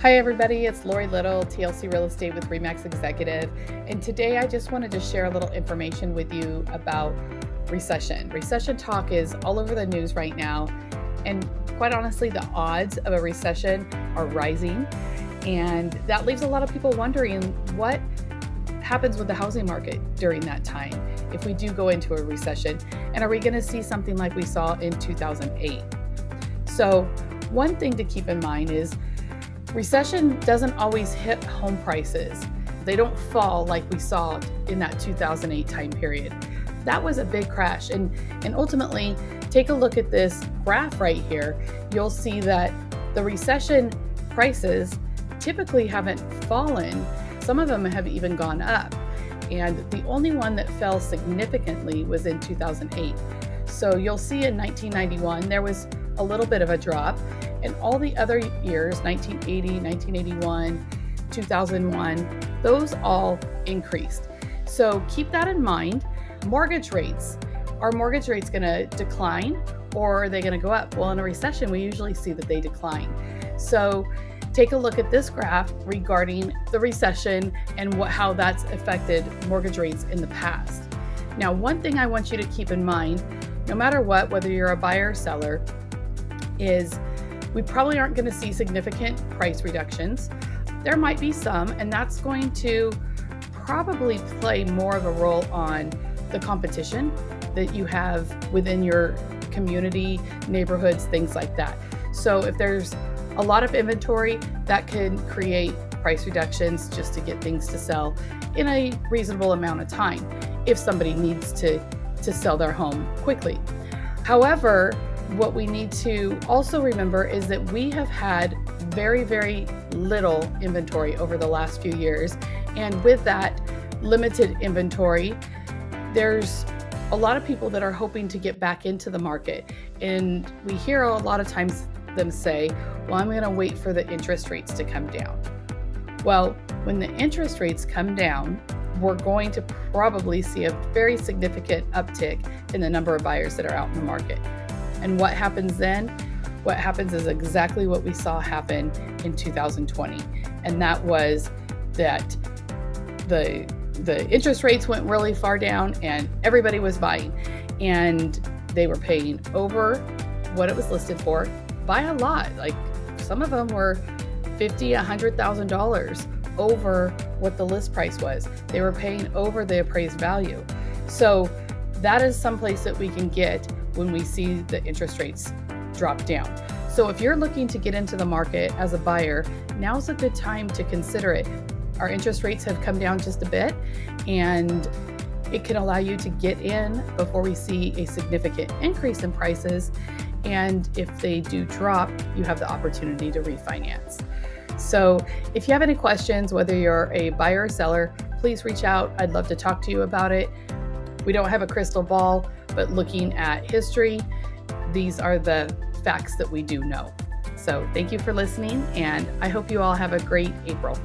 Hi everybody, it's Lori Little, TLC Real Estate with Remax Executive, and today I just wanted to share a little information with you about recession. Recession talk is all over the news right now, and quite honestly, the odds of a recession are rising, and that leaves a lot of people wondering what happens with the housing market during that time if we do go into a recession, and are we going to see something like we saw in 2008? So one thing to keep in mind is recession doesn't always hit home prices. They don't fall like we saw in that 2008 time period. That was a big crash. And ultimately, take a look at this graph right here. You'll see that the recession prices typically haven't fallen. Some of them have even gone up. And the only one that fell significantly was in 2008. So you'll see in 1991, there was a little bit of a drop. And all the other years, 1980, 1981, 2001, those all increased. So keep that in mind. Mortgage rates. Are mortgage rates going to decline or are they going to go up? Well, in a recession, we usually see that they decline. So take a look at this graph regarding the recession and how that's affected mortgage rates in the past. Now, one thing I want you to keep in mind, no matter what, whether you're a buyer or seller, is we probably aren't going to see significant price reductions. There might be some, and that's going to probably play more of a role on the competition that you have within your community, neighborhoods, things like that. So if there's a lot of inventory, that can create price reductions just to get things to sell in a reasonable amount of time if somebody needs to sell their home quickly. However, what we need to also remember is that we have had very, very little inventory over the last few years. And with that limited inventory, there's a lot of people that are hoping to get back into the market. And we hear a lot of times them say, well, I'm going to wait for the interest rates to come down. Well, when the interest rates come down, we're going to probably see a very significant uptick in the number of buyers that are out in the market. And what happens then? What happens is exactly what we saw happen in 2020. And that was that the interest rates went really far down and everybody was buying. And they were paying over what it was listed for by a lot. Like some of them were $50,000, $100,000 over what the list price was. They were paying over the appraised value. So that is someplace that we can get when we see the interest rates drop down. So if you're looking to get into the market as a buyer, now's a good time to consider it. Our interest rates have come down just a bit, and it can allow you to get in before we see a significant increase in prices. And if they do drop, you have the opportunity to refinance. So if you have any questions, whether you're a buyer or seller, please reach out. I'd love to talk to you about it. We don't have a crystal ball, but looking at history, these are the facts that we do know. So thank you for listening, and I hope you all have a great April.